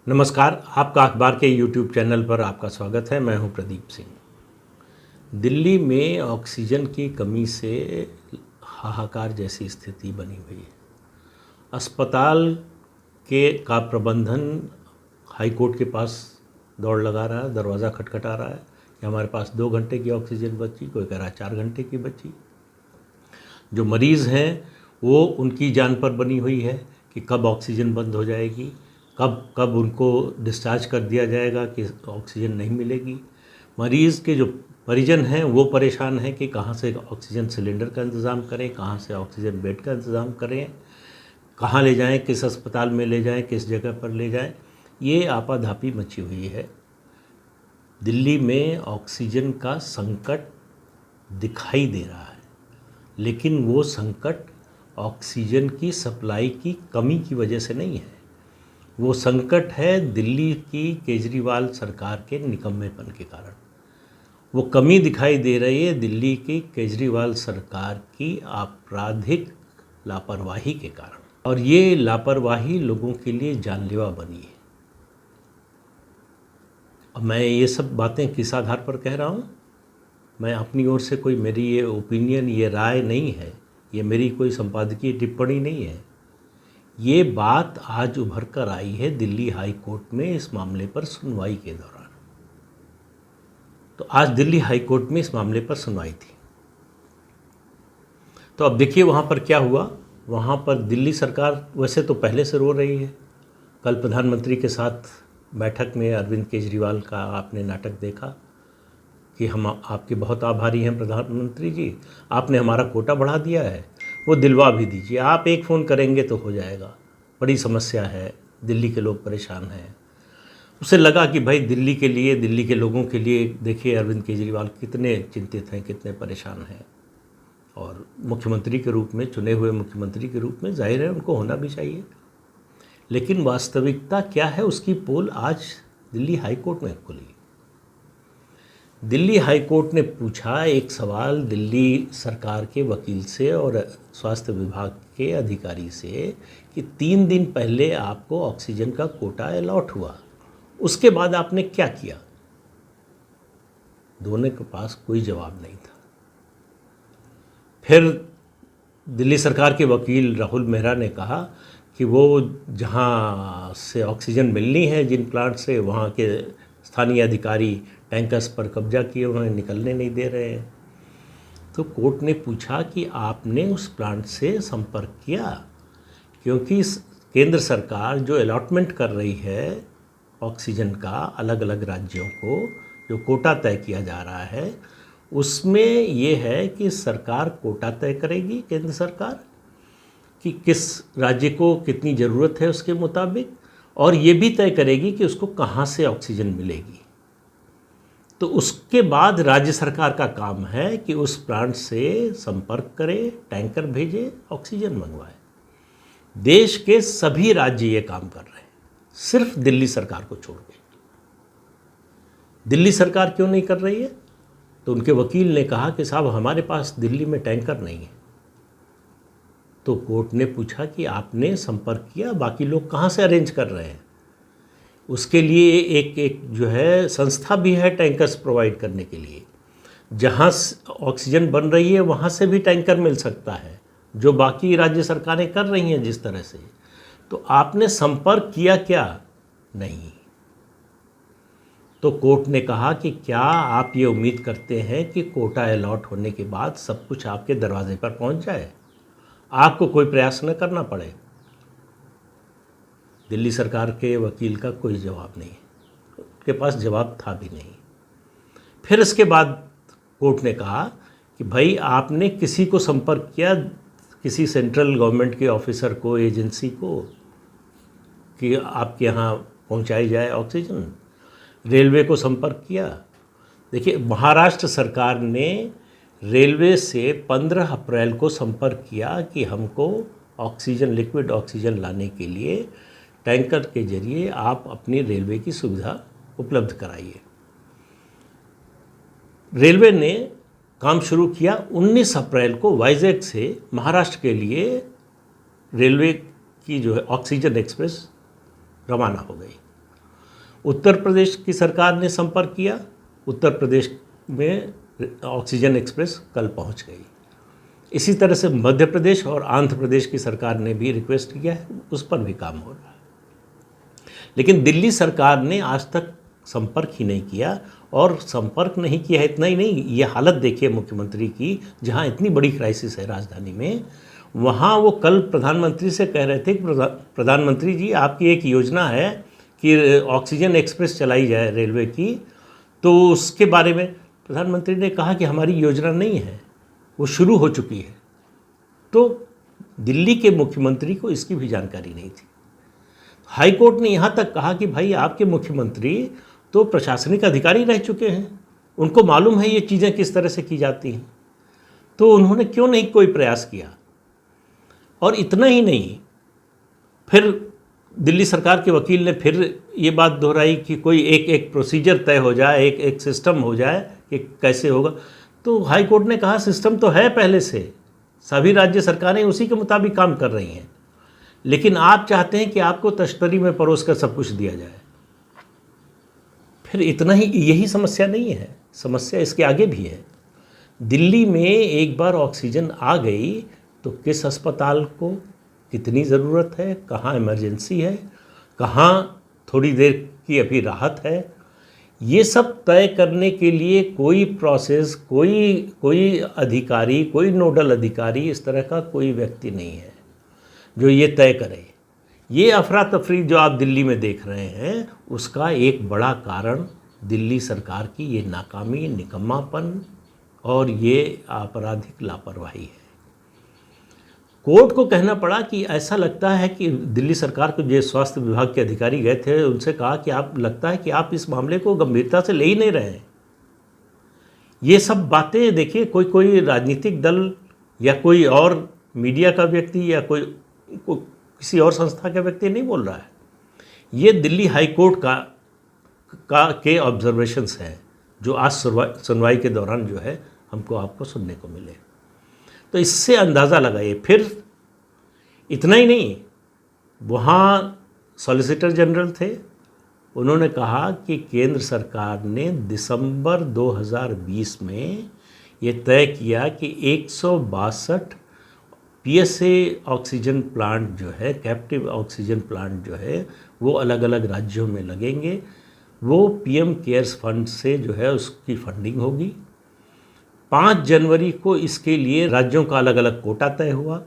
नमस्कार। आपका अखबार के यूट्यूब चैनल पर आपका स्वागत है। मैं हूं प्रदीप सिंह। दिल्ली में ऑक्सीजन की कमी से हाहाकार जैसी स्थिति बनी हुई है। अस्पताल का प्रबंधन हाई कोर्ट के पास दौड़ लगा रहा है, दरवाज़ा खटखटा रहा है कि हमारे पास 2 घंटे की ऑक्सीजन बची, कोई कह रहा है 4 घंटे की बची। जो मरीज़ हैं वो उनकी जान पर बनी हुई है कि कब ऑक्सीजन बंद हो जाएगी, कब कब उनको डिस्चार्ज कर दिया जाएगा कि ऑक्सीजन नहीं मिलेगी। मरीज़ के जो परिजन हैं वो परेशान हैं कि कहाँ से ऑक्सीजन सिलेंडर का इंतज़ाम करें, कहाँ से ऑक्सीजन बेड का इंतज़ाम करें, कहाँ ले जाएं, किस अस्पताल में ले जाएं, किस जगह पर ले जाएं। ये आपाधापी मची हुई है। दिल्ली में ऑक्सीजन का संकट दिखाई दे रहा है, लेकिन वो संकट ऑक्सीजन की सप्लाई की कमी की वजह से नहीं है। वो संकट है दिल्ली की केजरीवाल सरकार के निकम्मेपन के कारण। वो कमी दिखाई दे रही है दिल्ली की केजरीवाल सरकार की आपराधिक लापरवाही के कारण, और ये लापरवाही लोगों के लिए जानलेवा बनी है। अब मैं ये सब बातें किस आधार पर कह रहा हूँ? मैं अपनी ओर से कोई मेरी ये ओपिनियन, ये राय नहीं है, ये मेरी कोई संपादकीय टिप्पणी नहीं है। ये बात आज उभर कर आई है दिल्ली हाई कोर्ट में इस मामले पर सुनवाई के दौरान। तो आज दिल्ली हाई कोर्ट में इस मामले पर सुनवाई थी। तो अब देखिए वहाँ पर क्या हुआ। वहाँ पर दिल्ली सरकार वैसे तो पहले से रो रही है। कल प्रधानमंत्री के साथ बैठक में अरविंद केजरीवाल का आपने नाटक देखा कि हम आपके बहुत आभारी हैं प्रधानमंत्री जी, आपने हमारा कोटा बढ़ा दिया है, वो दिलवा भी दीजिए, आप एक फ़ोन करेंगे तो हो जाएगा, बड़ी समस्या है, दिल्ली के लोग परेशान हैं। उसे लगा कि भाई दिल्ली के लिए, दिल्ली के लोगों के लिए देखिए अरविंद केजरीवाल कितने चिंतित हैं, कितने परेशान हैं, और मुख्यमंत्री के रूप में, चुने हुए मुख्यमंत्री के रूप में जाहिर है उनको होना भी चाहिए। लेकिन वास्तविकता क्या है उसकी पोल आज दिल्ली हाई कोर्ट में खुली। दिल्ली हाई कोर्ट ने पूछा एक सवाल दिल्ली सरकार के वकील से और स्वास्थ्य विभाग के अधिकारी से कि 3 दिन पहले आपको ऑक्सीजन का कोटा अलॉट हुआ, उसके बाद आपने क्या किया? दोनों के पास कोई जवाब नहीं था। फिर दिल्ली सरकार के वकील राहुल मेहरा ने कहा कि वो जहाँ से ऑक्सीजन मिलनी है, जिन प्लांट से, वहाँ के स्थानीय अधिकारी टैंकर्स पर कब्जा किए, उन्हें निकलने नहीं दे रहे हैं। तो कोर्ट ने पूछा कि आपने उस प्लांट से संपर्क किया, क्योंकि केंद्र सरकार जो अलॉटमेंट कर रही है ऑक्सीजन का अलग अलग राज्यों को, जो कोटा तय किया जा रहा है, उसमें ये है कि सरकार कोटा तय करेगी, केंद्र सरकार, कि किस राज्य को कितनी ज़रूरत है उसके मुताबिक, और ये भी तय करेगी कि उसको कहाँ से ऑक्सीजन मिलेगी। तो उसके बाद राज्य सरकार का काम है कि उस प्लांट से संपर्क करे, टैंकर भेजे, ऑक्सीजन मंगवाए। देश के सभी राज्य ये काम कर रहे हैं, सिर्फ दिल्ली सरकार को छोड़ के। दिल्ली सरकार क्यों नहीं कर रही है? तो उनके वकील ने कहा कि साहब हमारे पास दिल्ली में टैंकर नहीं है। तो कोर्ट ने पूछा कि आपने संपर्क किया, बाकी लोग कहाँ से अरेंज कर रहे हैं? उसके लिए एक जो है संस्था भी है टैंकर्स प्रोवाइड करने के लिए। जहाँ ऑक्सीजन बन रही है वहाँ से भी टैंकर मिल सकता है, जो बाकी राज्य सरकारें कर रही हैं जिस तरह से। तो आपने संपर्क किया क्या? नहीं। तो कोर्ट ने कहा कि क्या आप ये उम्मीद करते हैं कि कोटा अलॉट होने के बाद सब कुछ आपके दरवाजे पर पहुंच जाए, आपको कोई प्रयास न करना पड़े? दिल्ली सरकार के वकील का कोई जवाब नहीं, उनके पास जवाब था भी नहीं। फिर इसके बाद कोर्ट ने कहा कि भाई आपने किसी को संपर्क किया, किसी सेंट्रल गवर्नमेंट के ऑफिसर को, एजेंसी को, कि आपके यहाँ पहुँचाई जाए ऑक्सीजन? रेलवे को संपर्क किया? देखिए, महाराष्ट्र सरकार ने रेलवे से 15 अप्रैल को संपर्क किया कि हमको ऑक्सीजन, लिक्विड ऑक्सीजन लाने के लिए टैंकर के जरिए आप अपनी रेलवे की सुविधा उपलब्ध कराइए। रेलवे ने काम शुरू किया। 19 अप्रैल को वाइजैक से महाराष्ट्र के लिए रेलवे की जो है ऑक्सीजन एक्सप्रेस रवाना हो गई। उत्तर प्रदेश की सरकार ने संपर्क किया, उत्तर प्रदेश में ऑक्सीजन एक्सप्रेस कल पहुंच गई। इसी तरह से मध्य प्रदेश और आंध्र प्रदेश की सरकार ने भी रिक्वेस्ट किया है, उस पर भी काम हो रहा है। लेकिन दिल्ली सरकार ने आज तक संपर्क ही नहीं किया, और संपर्क नहीं किया है इतना ही नहीं, ये हालत देखिए मुख्यमंत्री की, जहाँ इतनी बड़ी क्राइसिस है राजधानी में, वहाँ वो कल प्रधानमंत्री से कह रहे थे कि प्रधानमंत्री जी आपकी एक योजना है कि ऑक्सीजन एक्सप्रेस चलाई जाए रेलवे की, तो उसके बारे में प्रधानमंत्री ने कहा कि हमारी योजना नहीं है, वो शुरू हो चुकी है। तो दिल्ली के मुख्यमंत्री को इसकी भी जानकारी नहीं थी। हाई कोर्ट ने यहाँ तक कहा कि भाई आपके मुख्यमंत्री तो प्रशासनिक अधिकारी रह चुके हैं, उनको मालूम है ये चीज़ें किस तरह से की जाती हैं, तो उन्होंने क्यों नहीं कोई प्रयास किया। और इतना ही नहीं, फिर दिल्ली सरकार के वकील ने फिर ये बात दोहराई कि कोई एक प्रोसीजर तय हो जाए, एक सिस्टम हो जाए कि कैसे होगा। तो हाई कोर्ट ने कहा सिस्टम तो है पहले से, सभी राज्य सरकारें उसी के मुताबिक काम कर रही हैं, लेकिन आप चाहते हैं कि आपको तश्तरी में परोस कर सब कुछ दिया जाए। फिर इतना ही, यही समस्या नहीं है, समस्या इसके आगे भी है। दिल्ली में एक बार ऑक्सीजन आ गई तो किस अस्पताल को कितनी ज़रूरत है, कहाँ इमरजेंसी है, कहाँ थोड़ी देर की अभी राहत है, ये सब तय करने के लिए कोई प्रोसेस, कोई अधिकारी, कोई नोडल अधिकारी, इस तरह का कोई व्यक्ति नहीं है जो ये तय करे। ये अफरा तफरी जो आप दिल्ली में देख रहे हैं, उसका एक बड़ा कारण दिल्ली सरकार की ये नाकामी, निकम्मापन और ये आपराधिक लापरवाही है। कोर्ट को कहना पड़ा कि ऐसा लगता है कि दिल्ली सरकार को जो स्वास्थ्य विभाग के अधिकारी गए थे, उनसे कहा कि आप लगता है कि आप इस मामले को गंभीरता से ले ही नहीं रहे हैं। ये सब बातें देखिए, कोई राजनीतिक दल या कोई और मीडिया का व्यक्ति या कोई किसी और संस्था का व्यक्ति नहीं बोल रहा है, ये दिल्ली हाई कोर्ट के ऑब्जर्वेशंस हैं जो आज सुनवाई के दौरान जो है हमको आपको सुनने को मिले। तो इससे अंदाज़ा लगाइए। फिर इतना ही नहीं, वहाँ सॉलिसिटर जनरल थे, उन्होंने कहा कि केंद्र सरकार ने दिसंबर 2020 में ये तय किया कि 162 पीएसए ऑक्सीजन प्लांट जो है, कैप्टिव ऑक्सीजन प्लांट जो है, वो अलग अलग राज्यों में लगेंगे। वो पीएम केयर्स फंड से जो है उसकी फंडिंग होगी। 5 जनवरी को इसके लिए राज्यों का अलग अलग कोटा तय हुआ।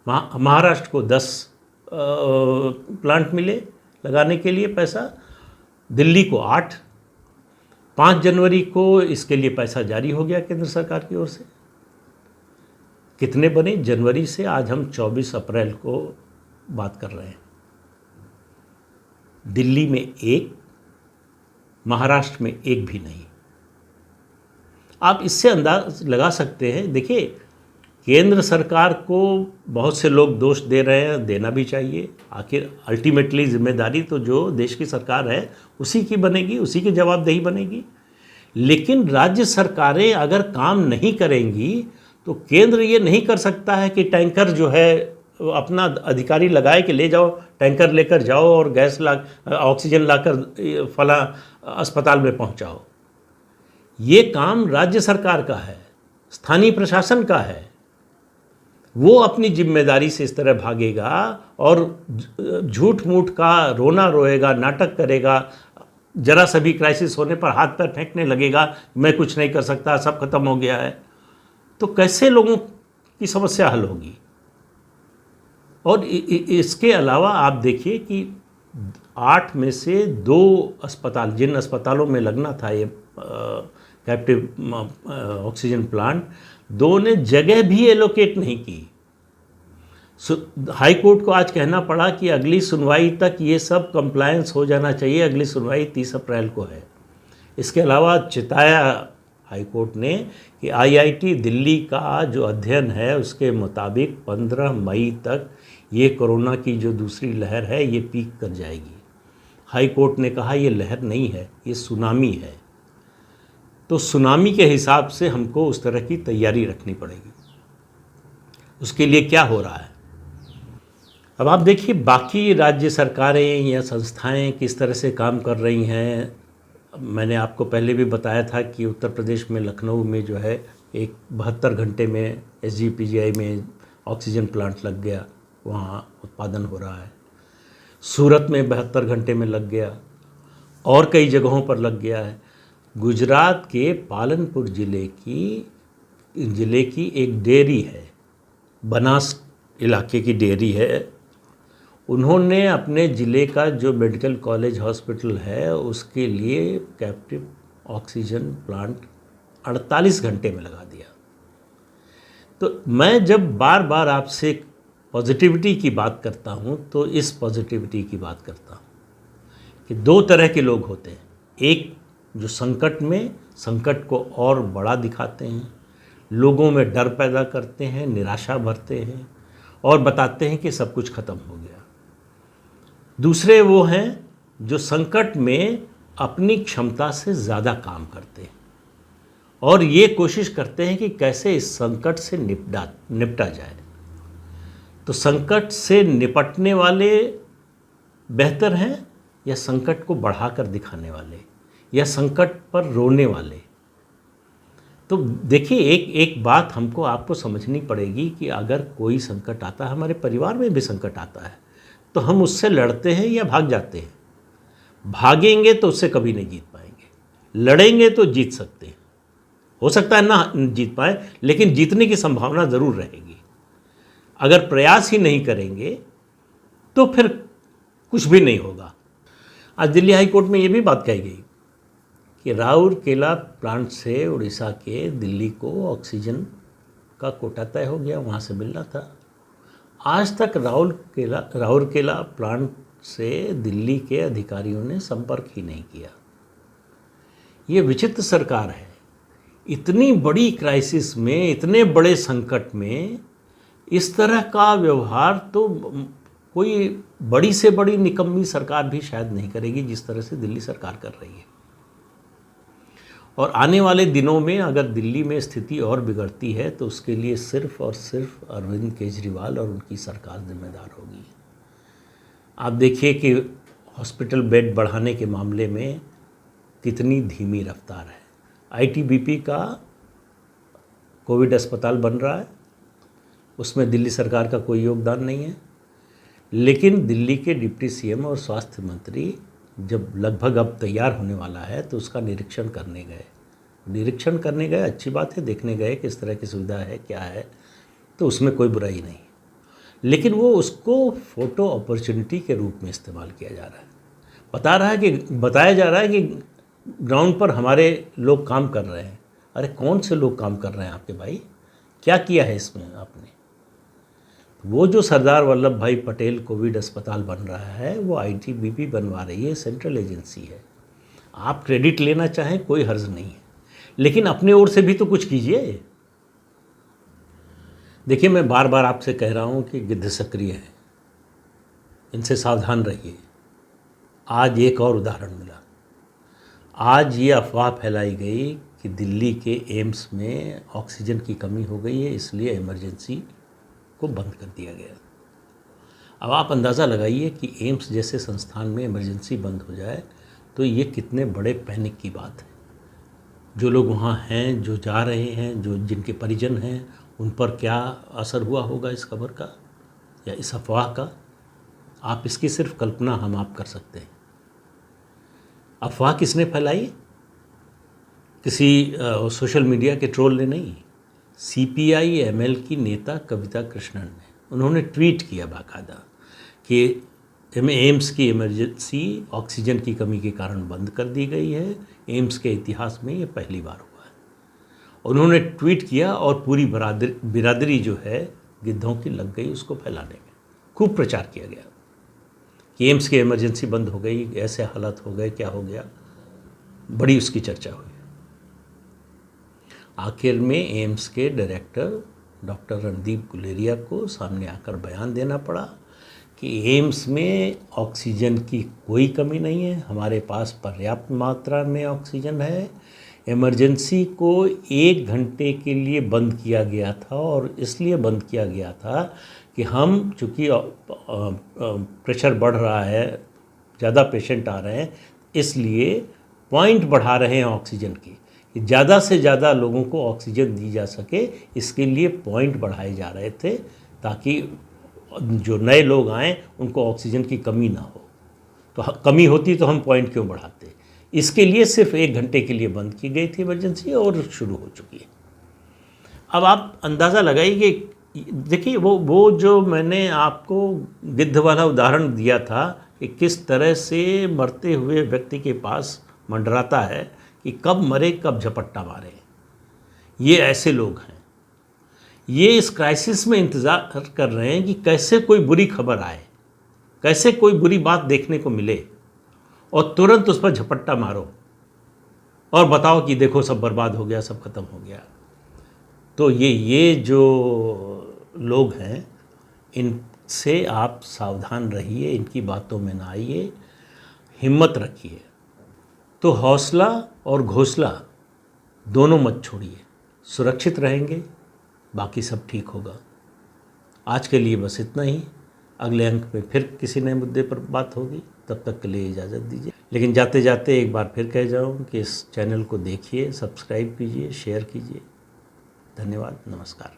महाराष्ट्र को 10 प्लांट मिले लगाने के लिए पैसा, दिल्ली को 8। 5 जनवरी को इसके लिए पैसा जारी हो गया केंद्र सरकार की ओर से। कितने बने जनवरी से? आज हम 24 अप्रैल को बात कर रहे हैं। दिल्ली में 1, महाराष्ट्र में 1 भी नहीं। आप इससे अंदाज लगा सकते हैं। देखिए, केंद्र सरकार को बहुत से लोग दोष दे रहे हैं, देना भी चाहिए। आखिर अल्टीमेटली जिम्मेदारी तो जो देश की सरकार है उसी की बनेगी, उसी की जवाबदेही बनेगी। लेकिन राज्य सरकारें अगर काम नहीं करेंगी तो केंद्र ये नहीं कर सकता है कि टैंकर जो है अपना अधिकारी लगाए कि ले जाओ, टैंकर लेकर जाओ और गैस ऑक्सीजन लाकर फला अस्पताल में पहुंचाओ। ये काम राज्य सरकार का है, स्थानीय प्रशासन का है। वो अपनी जिम्मेदारी से इस तरह भागेगा और झूठ मूठ का रोना रोएगा, नाटक करेगा, जरा सा भी क्राइसिस होने पर हाथ पैर फेंकने लगेगा, मैं कुछ नहीं कर सकता, सब खत्म हो गया है। तो कैसे लोगों की समस्या हल होगी? और इसके अलावा आप देखिए कि 8 में से 2 अस्पताल, जिन अस्पतालों में लगना था ये कैप्टिव ऑक्सीजन प्लांट, 2 ने जगह भी एलोकेट नहीं की। हाई कोर्ट को आज कहना पड़ा कि अगली सुनवाई तक ये सब कंप्लायंस हो जाना चाहिए। अगली सुनवाई 30 अप्रैल को है। इसके अलावा चिताया हाई कोर्ट ने कि आईआईटी दिल्ली का जो अध्ययन है उसके मुताबिक 15 मई तक ये कोरोना की जो दूसरी लहर है ये पीक कर जाएगी। हाई कोर्ट ने कहा ये लहर नहीं है, ये सुनामी है। तो सुनामी के हिसाब से हमको उस तरह की तैयारी रखनी पड़ेगी। उसके लिए क्या हो रहा है? अब आप देखिए बाकी राज्य सरकारें या संस्थाएं किस तरह से काम कर रही हैं। मैंने आपको पहले भी बताया था कि उत्तर प्रदेश में लखनऊ में जो है एक 72 घंटे में SGPGI में ऑक्सीजन प्लांट लग गया, वहाँ उत्पादन हो रहा है। सूरत में 72 घंटे में लग गया और कई जगहों पर लग गया है। गुजरात के पालनपुर ज़िले की एक डेयरी है, बनास इलाके की डेयरी है। उन्होंने अपने ज़िले का जो मेडिकल कॉलेज हॉस्पिटल है उसके लिए कैप्टिव ऑक्सीजन प्लांट 48 घंटे में लगा दिया। तो मैं जब बार बार आपसे पॉजिटिविटी की बात करता हूँ तो इस पॉजिटिविटी की बात करता हूँ कि दो तरह के लोग होते हैं। एक जो संकट में संकट को और बड़ा दिखाते हैं, लोगों में डर पैदा करते हैं, निराशा भरते हैं और बताते हैं कि सब कुछ खत्म हो गया। दूसरे वो हैं जो संकट में अपनी क्षमता से ज़्यादा काम करते हैं और ये कोशिश करते हैं कि कैसे इस संकट से निपटा जाए। तो संकट से निपटने वाले बेहतर हैं या संकट को बढ़ाकर दिखाने वाले या संकट पर रोने वाले? तो देखिए एक बात हमको आपको समझनी पड़ेगी कि अगर कोई संकट आता है, हमारे परिवार में भी संकट आता है, तो हम उससे लड़ते हैं या भाग जाते हैं। भागेंगे तो उससे कभी नहीं जीत पाएंगे, लड़ेंगे तो जीत सकते हैं। हो सकता है ना जीत पाए, लेकिन जीतने की संभावना ज़रूर रहेगी। अगर प्रयास ही नहीं करेंगे तो फिर कुछ भी नहीं होगा। आज दिल्ली हाई कोर्ट में ये भी बात कही गई कि राउरकेला प्लांट से उड़ीसा के दिल्ली को ऑक्सीजन का कोटा तय हो गया, वहाँ से मिलना था। आज तक राउरकेला प्लांट से दिल्ली के अधिकारियों ने संपर्क ही नहीं किया। ये विचित्र सरकार है। इतनी बड़ी क्राइसिस में, इतने बड़े संकट में इस तरह का व्यवहार तो कोई बड़ी से बड़ी निकम्मी सरकार भी शायद नहीं करेगी जिस तरह से दिल्ली सरकार कर रही है। और आने वाले दिनों में अगर दिल्ली में स्थिति और बिगड़ती है तो उसके लिए सिर्फ और सिर्फ अरविंद केजरीवाल और उनकी सरकार जिम्मेदार होगी। आप देखिए कि हॉस्पिटल बेड बढ़ाने के मामले में कितनी धीमी रफ्तार है। ITBP का कोविड अस्पताल बन रहा है, उसमें दिल्ली सरकार का कोई योगदान नहीं है। लेकिन दिल्ली के डिप्टी CM और स्वास्थ्य मंत्री जब लगभग अब तैयार होने वाला है तो उसका निरीक्षण करने गए। अच्छी बात है, देखने गए किस तरह की सुविधा है, क्या है, तो उसमें कोई बुराई नहीं। लेकिन वो उसको फ़ोटो अपॉर्चुनिटी के रूप में इस्तेमाल किया जा रहा है। बताया जा रहा है कि ग्राउंड पर हमारे लोग काम कर रहे हैं। अरे कौन से लोग काम कर रहे हैं आपके भाई? क्या किया है इसमें आपने? वो जो सरदार वल्लभ भाई पटेल कोविड अस्पताल बन रहा है वो ITBP बनवा रही है, सेंट्रल एजेंसी है। आप क्रेडिट लेना चाहें कोई हर्ज नहीं है, लेकिन अपने ओर से भी तो कुछ कीजिए। देखिए मैं बार बार आपसे कह रहा हूँ कि गिद्ध सक्रिय हैं, इनसे सावधान रहिए। आज एक और उदाहरण मिला। आज ये अफवाह फैलाई गई कि दिल्ली के एम्स में ऑक्सीजन की कमी हो गई है, इसलिए इमरजेंसी को बंद कर दिया गया। अब आप अंदाज़ा लगाइए कि एम्स जैसे संस्थान में इमरजेंसी बंद हो जाए तो ये कितने बड़े पैनिक की बात है। जो लोग वहाँ हैं, जो जा रहे हैं, जो जिनके परिजन हैं, उन पर क्या असर हुआ होगा इस खबर का या इस अफवाह का, आप इसकी सिर्फ कल्पना आप कर सकते हैं। अफवाह किसने फैलाई? किसी सोशल मीडिया के ट्रोल ने नहीं, CPI ML की नेता कविता कृष्णन ने। उन्होंने ट्वीट किया बाकायदा कि एम्स की इमरजेंसी ऑक्सीजन की कमी के कारण बंद कर दी गई है। एम्स के इतिहास में ये पहली बार हुआ है। उन्होंने ट्वीट किया और पूरी बिरादरी जो है गिद्धों की लग गई उसको फैलाने में। खूब प्रचार किया गया कि एम्स की इमरजेंसी बंद हो गई, ऐसे हालात हो गए, क्या हो गया, बड़ी उसकी चर्चा हुई। आखिर में एम्स के डायरेक्टर डॉक्टर रणदीप गुलेरिया को सामने आकर बयान देना पड़ा कि एम्स में ऑक्सीजन की कोई कमी नहीं है, हमारे पास पर्याप्त मात्रा में ऑक्सीजन है। इमरजेंसी को 1 घंटे के लिए बंद किया गया था और इसलिए बंद किया गया था कि हम चूँकि प्रेशर बढ़ रहा है, ज़्यादा पेशेंट आ रहे हैं, इसलिए पॉइंट बढ़ा रहे हैं ऑक्सीजन की, कि ज़्यादा से ज़्यादा लोगों को ऑक्सीजन दी जा सके, इसके लिए पॉइंट बढ़ाए जा रहे थे ताकि जो नए लोग आएँ उनको ऑक्सीजन की कमी ना हो। तो कमी होती तो हम पॉइंट क्यों बढ़ाते। इसके लिए सिर्फ 1 घंटे के लिए बंद की गई थी इमरजेंसी, और शुरू हो चुकी है। अब आप अंदाज़ा लगाइए कि देखिए वो जो मैंने आपको गिद्ध वाला उदाहरण दिया था कि किस तरह से मरते हुए व्यक्ति के पास मंडराता है कि कब मरे कब झपट्टा मारे, ये ऐसे लोग हैं। ये इस क्राइसिस में इंतज़ार कर रहे हैं कि कैसे कोई बुरी खबर आए, कैसे कोई बुरी बात देखने को मिले और तुरंत उस पर झपट्टा मारो और बताओ कि देखो सब बर्बाद हो गया, सब खत्म हो गया। तो ये जो लोग हैं, इनसे आप सावधान रहिए, इनकी बातों में ना आइए, हिम्मत रखिए। तो हौसला और घोंसला दोनों मत छोड़िए, सुरक्षित रहेंगे, बाकी सब ठीक होगा। आज के लिए बस इतना ही। अगले अंक में फिर किसी नए मुद्दे पर बात होगी, तब तक के लिए इजाज़त दीजिए। लेकिन जाते जाते एक बार फिर कह जाऊँ कि इस चैनल को देखिए, सब्सक्राइब कीजिए, शेयर कीजिए। धन्यवाद, नमस्कार।